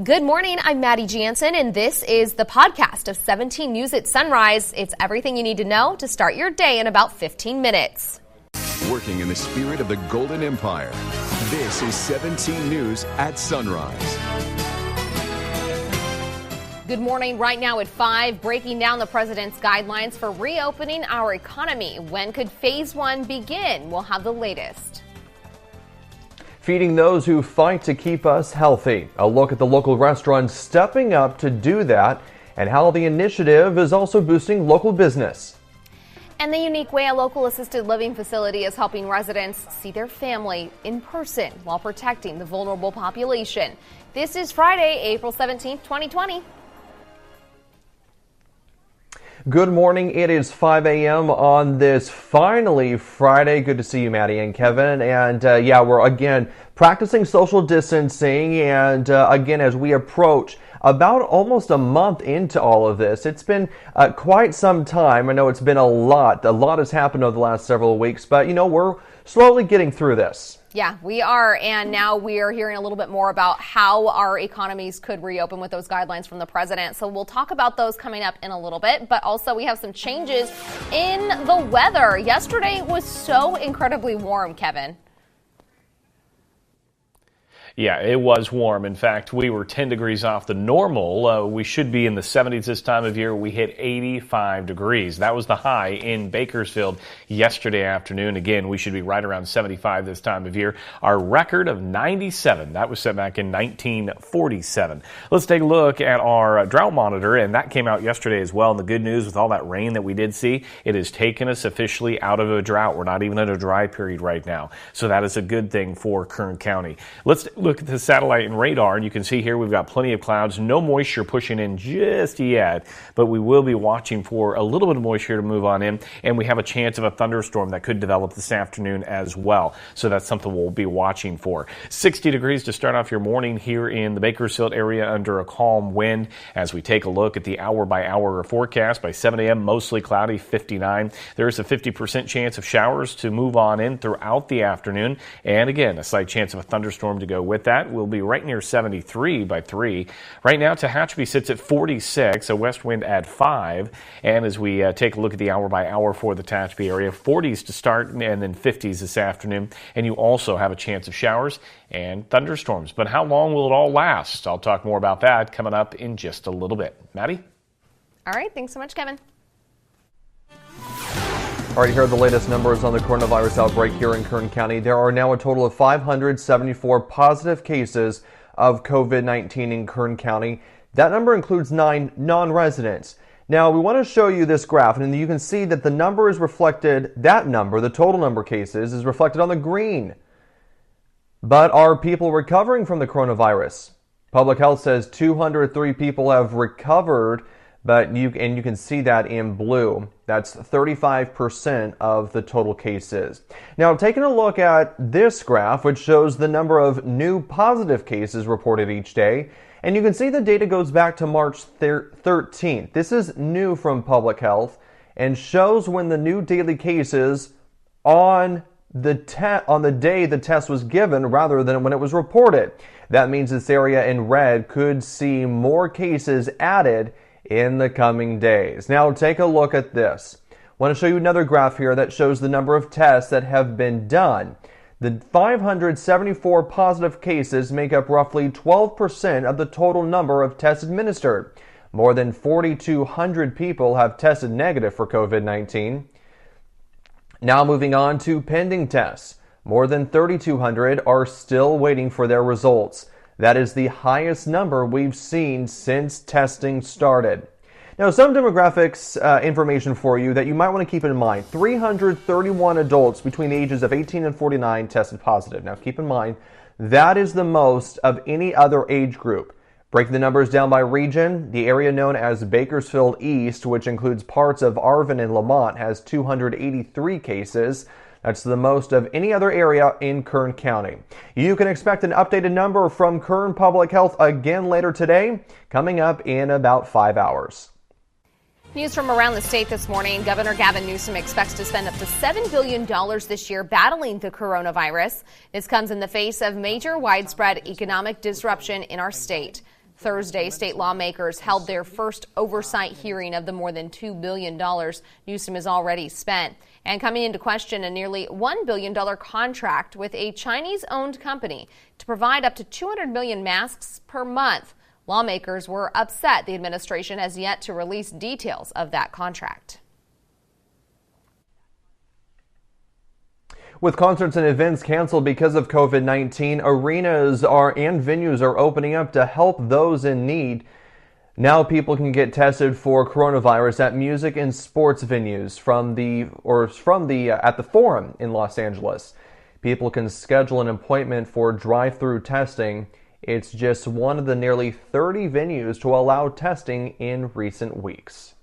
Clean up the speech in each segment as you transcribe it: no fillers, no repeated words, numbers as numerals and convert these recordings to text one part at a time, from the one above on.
Good morning, I'm Maddie Jansen, and this is the podcast of 17 News at Sunrise. It's everything you need to know to start your day in about 15 minutes. Working in the spirit of the Golden Empire, this is 17 News at Sunrise. Good morning. Right now at 5, breaking down the president's guidelines for reopening our economy. When could phase 1 begin? We'll have the latest. Feeding those who fight to keep us healthy. A look at the local restaurants stepping up to do that and how the initiative is also boosting local business. And the unique way a local assisted living facility is helping residents see their family in person while protecting the vulnerable population. This is Friday, April 17th, 2020. Good morning. It is 5 a.m. on this finally Friday. Good to see you, Maddie and Kevin. And we're again practicing social distancing. And again, as we approach about almost a month into all of this, it's been quite some time. I know it's been a lot. A lot has happened over the last several weeks, but we're slowly getting through this. Yeah, we are. And now we are hearing a little bit more about how our economies could reopen with those guidelines from the president. So we'll talk about those coming up in a little bit. But also we have some changes in the weather. Yesterday was so incredibly warm, Kevin. Yeah, it was warm. In fact, we were 10 degrees off the normal. We should be in the 70s this time of year. We hit 85 degrees. That was the high in Bakersfield yesterday afternoon. Again, we should be right around 75 this time of year. Our record of 97, that was set back in 1947. Let's take a look at our drought monitor, and that came out yesterday as well. And the good news with all that rain that we did see, it has taken us officially out of a drought. We're not even in a dry period right now. So that is a good thing for Kern County. Let's look at the satellite and radar, and you can see here we've got plenty of clouds, no moisture pushing in just yet, but we will be watching for a little bit of moisture to move on in, and we have a chance of a thunderstorm that could develop this afternoon as well. So that's something we'll be watching for. 60 degrees to start off your morning here in the Bakersfield area under a calm wind. As we take a look at the hour-by-hour forecast, by 7 a.m., mostly cloudy, 59. There is a 50% chance of showers to move on in throughout the afternoon, and again, a slight chance of a thunderstorm to go with that. We'll be right near 73 by 3. Right now, Tehachapi sits at 46, a west wind at 5. And as we take a look at the hour-by-hour for the Tehachapi area, 40s to start and then 50s this afternoon. And you also have a chance of showers and thunderstorms. But how long will it all last? I'll talk more about that coming up in just a little bit. Maddie? All right. Thanks so much, Kevin. All right, here are the latest numbers on the coronavirus outbreak here in Kern County. There are now a total of 574 positive cases of COVID-19 in Kern County. That number includes 9 non-residents. Now, we want to show you this graph, and you can see that the number is reflected, that number, the total number of cases, is reflected on the green. But are people recovering from the coronavirus? Public Health says 203 people have recovered, but you can see that in blue. That's 35% of the total cases. Now, taking a look at this graph, which shows the number of new positive cases reported each day, and you can see the data goes back to March 13th. This is new from Public Health and shows when the new daily cases on the day the test was given rather than when it was reported. That means this area in red could see more cases added in the coming days. Now take a look at this. I want to show you another graph here that shows the number of tests that have been done. The 574 positive cases make up roughly 12% of the total number of tests administered. More than 4,200 people have tested negative for COVID-19. Now moving on to pending tests. More than 3,200 are still waiting for their results. That is the highest number we've seen since testing started. Now, some demographics information for you that you might want to keep in mind. 331 adults between the ages of 18 and 49 tested positive. Now, keep in mind, that is the most of any other age group. Breaking the numbers down by region, the area known as Bakersfield East, which includes parts of Arvin and Lamont, has 283 cases. That's the most of any other area in Kern County. You can expect an updated number from Kern Public Health again later today, coming up in about 5 hours. News from around the state this morning. Governor Gavin Newsom expects to spend up to $7 billion this year battling the coronavirus. This comes in the face of major widespread economic disruption in our state. Thursday, state lawmakers held their first oversight hearing of the more than $2 billion Newsom has already spent. And coming into question, a nearly $1 billion contract with a Chinese-owned company to provide up to 200 million masks per month. Lawmakers were upset the administration has yet to release details of that contract. With concerts and events canceled because of COVID-19, arenas and venues are opening up to help those in need. Now people can get tested for coronavirus at music and sports venues at the Forum in Los Angeles. People can schedule an appointment for drive-through testing. It's just one of the nearly 30 venues to allow testing in recent weeks.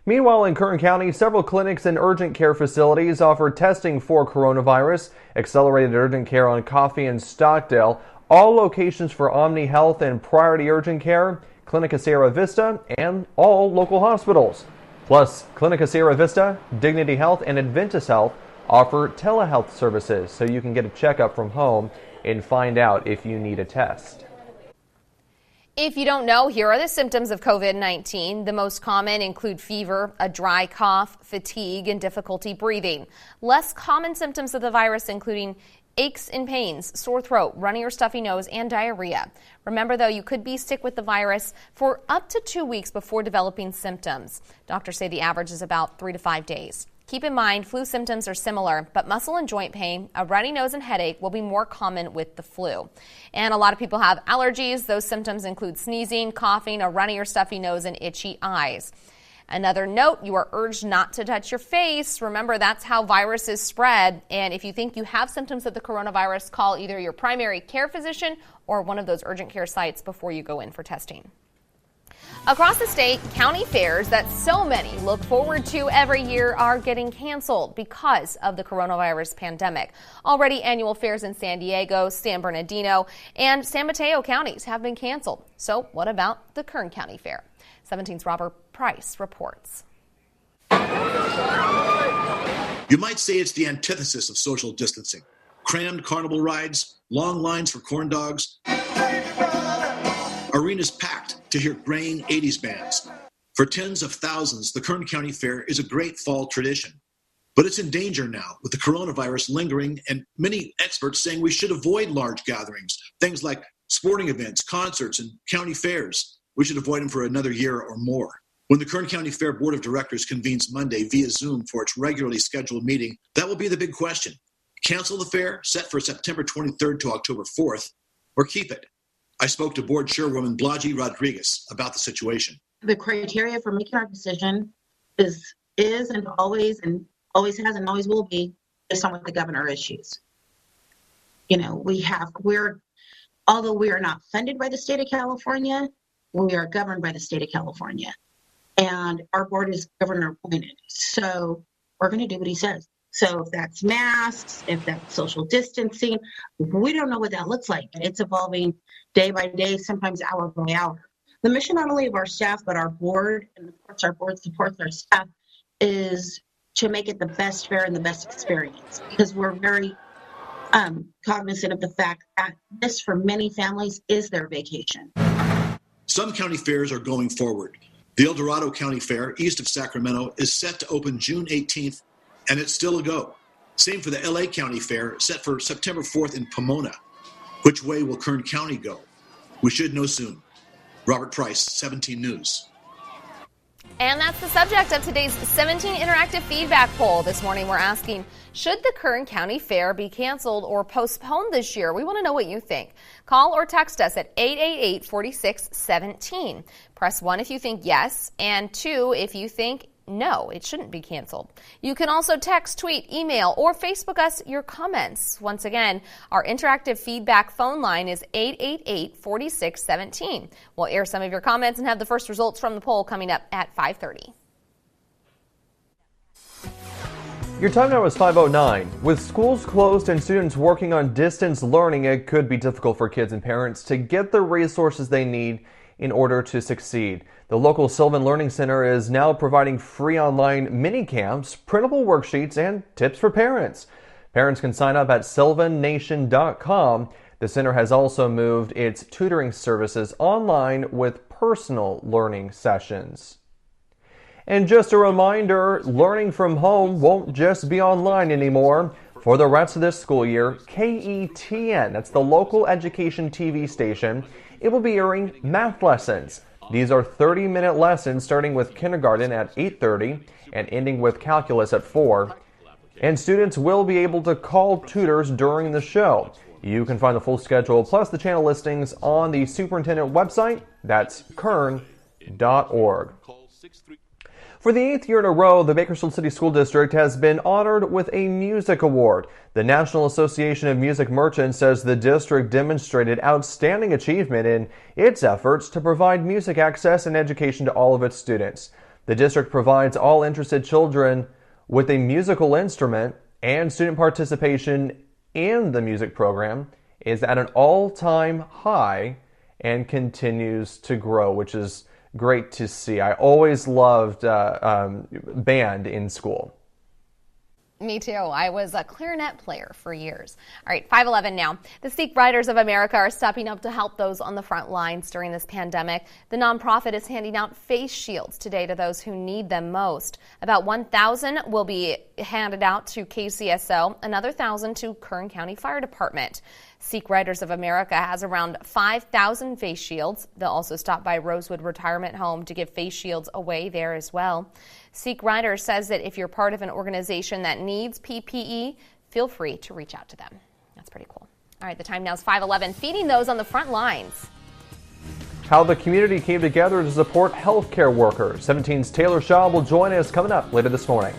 Meanwhile, in Kern County, several clinics and urgent care facilities offer testing for coronavirus. Accelerated urgent care on Coffee and Stockdale, all locations for Omni Health and Priority Urgent Care, Clinica Sierra Vista, and all local hospitals. Plus, Clinica Sierra Vista, Dignity Health, and Adventist Health offer telehealth services so you can get a checkup from home and find out if you need a test. If you don't know, here are the symptoms of COVID-19. The most common include fever, a dry cough, fatigue, and difficulty breathing. Less common symptoms of the virus including aches and pains, sore throat, runny or stuffy nose, and diarrhea. Remember, though, you could be sick with the virus for up to 2 weeks before developing symptoms. Doctors say the average is about 3 to 5 days. Keep in mind, flu symptoms are similar, but muscle and joint pain, a runny nose, and headache will be more common with the flu. And a lot of people have allergies. Those symptoms include sneezing, coughing, a runny or stuffy nose, and itchy eyes. Another note, you are urged not to touch your face. Remember, that's how viruses spread. And if you think you have symptoms of the coronavirus, call either your primary care physician or one of those urgent care sites before you go in for testing. Across the state, county fairs that so many look forward to every year are getting canceled because of the coronavirus pandemic. Already, annual fairs in San Diego, San Bernardino, and San Mateo counties have been canceled. So what about the Kern County Fair? 17's Robert Price reports. You might say it's the antithesis of social distancing. Crammed carnival rides, long lines for corn dogs, arenas packed to hear graying 80s bands. For tens of thousands, the Kern County Fair is a great fall tradition. But it's in danger now with the coronavirus lingering and many experts saying we should avoid large gatherings, things like sporting events, concerts, and county fairs. We should avoid them for another year or more. When the Kern County Fair Board of Directors convenes Monday via Zoom for its regularly scheduled meeting, that will be the big question. Cancel the fair, set for September 23rd to October 4th, or keep it. I spoke to board chairwoman Blagi Rodriguez about the situation. The criteria for making our decision is and always has and always will be based on what the governor issues. You know, although we are not funded by the state of California, we are governed by the state of California. And our board is governor appointed. So we're going to do what he says. So if that's masks, if that's social distancing, we don't know what that looks like. It's evolving day by day, sometimes hour by hour. The mission not only of our staff, but our board, and of course our board supports our staff, is to make it the best fair and the best experience. Because we're very cognizant of the fact that this, for many families, is their vacation. Some county fairs are going forward. The El Dorado County Fair, east of Sacramento, is set to open June 18th, and it's still a go. Same for the LA County Fair, set for September 4th in Pomona. Which way will Kern County go? We should know soon. Robert Price, 17 News. And that's the subject of today's 17 interactive feedback poll. This morning we're asking, should the Kern County Fair be canceled or postponed this year? We want to know what you think. Call or text us at 888-4617. Press 1 if you think yes, and 2 if you think no, it shouldn't be canceled. You can also text, tweet, email, or Facebook us your comments. Once again, our interactive feedback phone line is 888-4617. We'll air some of your comments and have the first results from the poll coming up at 5:30. Your time now is 5:09. With schools closed and students working on distance learning, it could be difficult for kids and parents to get the resources they need in order to succeed. The local Sylvan Learning Center is now providing free online mini camps, printable worksheets, and tips for parents. Parents can sign up at sylvannation.com. The center has also moved its tutoring services online with personal learning sessions. And just a reminder, learning from home won't just be online anymore. For the rest of this school year, KETN, that's the local education TV station, it will be airing math lessons. These are 30-minute lessons starting with kindergarten at 8:30 and ending with calculus at 4. And students will be able to call tutors during the show. You can find the full schedule plus the channel listings on the superintendent website. That's kern.org. For the 8th year in a row, the Bakersfield City School District has been honored with a music award. The National Association of Music Merchants says the district demonstrated outstanding achievement in its efforts to provide music access and education to all of its students. The district provides all interested children with a musical instrument, and student participation in the music program is at an all-time high and continues to grow, which is great to see. I always loved band in school. Me too. I was a clarinet player for years. All right, 5:11 now. The Sikh Riders of America are stepping up to help those on the front lines during this pandemic. The nonprofit is handing out face shields today to those who need them most. About 1,000 will be handed out to KCSO, another 1,000 to Kern County Fire Department. Sikh Riders of America has around 5,000 face shields. They'll also stop by Rosewood Retirement Home to give face shields away there as well. Sikh Riders says that if you're part of an organization that needs PPE, feel free to reach out to them. That's pretty cool. All right, the time now is 5:11, feeding those on the front lines. How the community came together to support healthcare workers. 17's Taylor Shaw will join us coming up later this morning.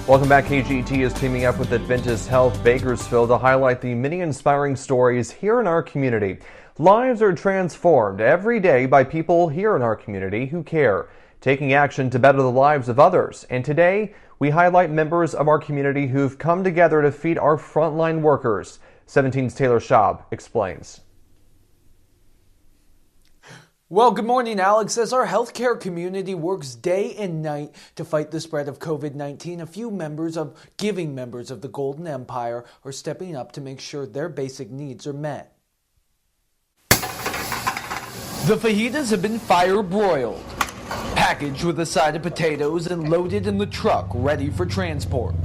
Welcome back. KGT is teaming up with Adventist Health Bakersfield to highlight the many inspiring stories here in our community. Lives are transformed every day by people here in our community who care, taking action to better the lives of others. And today, we highlight members of our community who've come together to feed our frontline workers. 17's Taylor Schaub explains. Well, good morning, Alex. As our healthcare community works day and night to fight the spread of COVID-19, a few giving members of the Golden Empire are stepping up to make sure their basic needs are met. The fajitas have been fire broiled, packaged with a side of potatoes and loaded in the truck, ready for transport.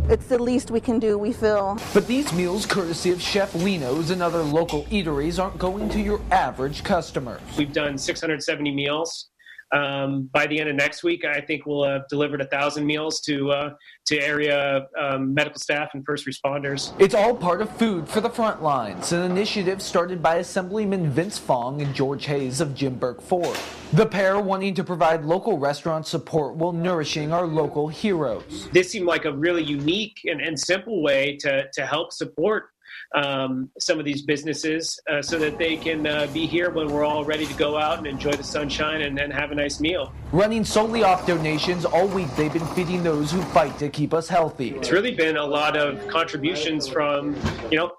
It's the least we can do, we feel. But these meals, courtesy of Chef Lino's and other local eateries, aren't going to your average customers. We've done 670 meals. By the end of next week, I think we'll have delivered 1,000 meals to area medical staff and first responders. It's all part of Food for the Front Lines, an initiative started by Assemblyman Vince Fong and George Hayes of Jim Burke Ford. The pair wanting to provide local restaurant support while nourishing our local heroes. This seemed like a really unique and simple way to help support some of these businesses so that they can be here when we're all ready to go out and enjoy the sunshine and have a nice meal. Running solely off donations, all week they've been feeding those who fight to keep us healthy. It's really been a lot of contributions from,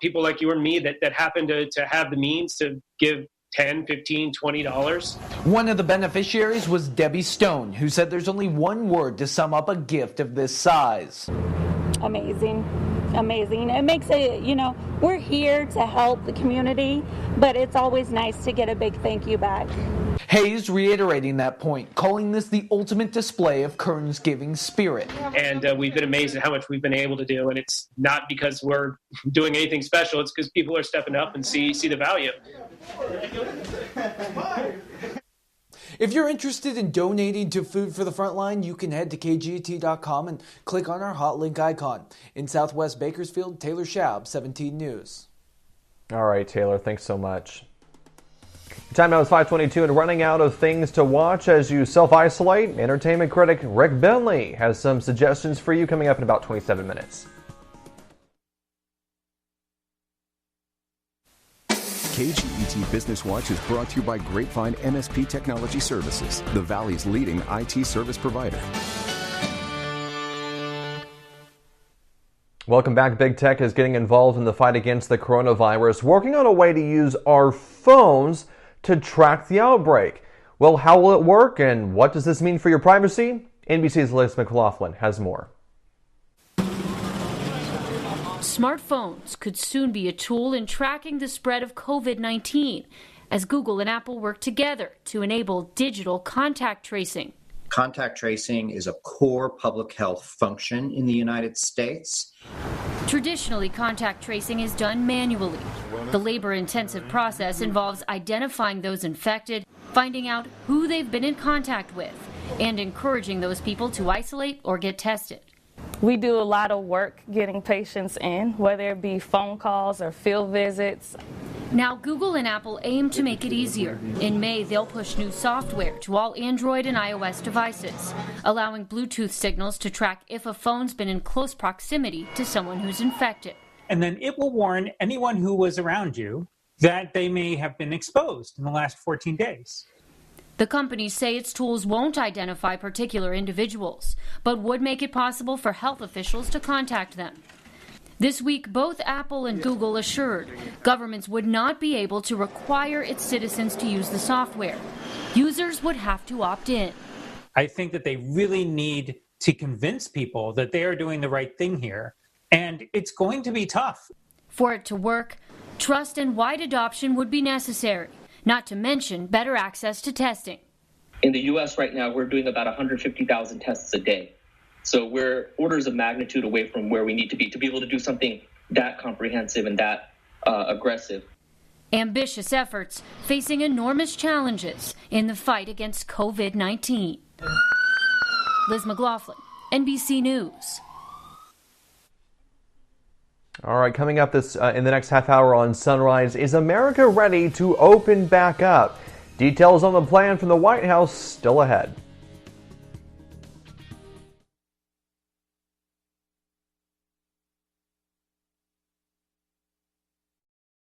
people like you and me that happen to have the means to give $10, $15, $20. One of the beneficiaries was Debbie Stone, who said there's only one word to sum up a gift of this size. Amazing. It makes it, we're here to help the community, but it's always nice to get a big thank you back. Hayes reiterating that point, calling this the ultimate display of Kern's giving spirit. And we've been amazed at how much we've been able to do, and it's not because we're doing anything special, it's because people are stepping up and see the value. If you're interested in donating to Food for the Frontline, you can head to kgt.com and click on our hot link icon. In Southwest Bakersfield, Taylor Schaub, 17 News. All right, Taylor, thanks so much. Time now is 5:22 and running out of things to watch as you self-isolate. Entertainment critic Rick Bentley has some suggestions for you coming up in about 27 minutes. KGET Business Watch is brought to you by Grapevine MSP Technology Services, the Valley's leading IT service provider. Welcome back. Big Tech is getting involved in the fight against the coronavirus, working on a way to use our phones to track the outbreak. Well, how will it work and what does this mean for your privacy? NBC's Liz McLaughlin has more. Smartphones could soon be a tool in tracking the spread of COVID-19 as Google and Apple work together to enable digital contact tracing. Contact tracing is a core public health function in the United States. Traditionally, contact tracing is done manually. The labor-intensive process involves identifying those infected, finding out who they've been in contact with, and encouraging those people to isolate or get tested. We do a lot of work getting patients in, whether it be phone calls or field visits. Now, Google and Apple aim to make it easier. In May, they'll push new software to all Android and iOS devices, allowing Bluetooth signals to track if a phone's been in close proximity to someone who's infected. And then it will warn anyone who was around you that they may have been exposed in the last 14 days. The companies say its tools won't identify particular individuals, but would make it possible for health officials to contact them. This week, both Apple and Google assured governments would not be able to require its citizens to use the software. Users would have to opt in. I think that they really need to convince people that they are doing the right thing here, and it's going to be tough. For it to work, trust and wide adoption would be necessary, not to mention better access to testing. In the U.S. right now, we're doing about 150,000 tests a day. So we're orders of magnitude away from where we need to be able to do something that comprehensive and that aggressive. Ambitious efforts facing enormous challenges in the fight against COVID-19. Liz McLaughlin, NBC News. All right, coming up in the next half hour on Sunrise, is America ready to open back up? Details on the plan from the White House still ahead.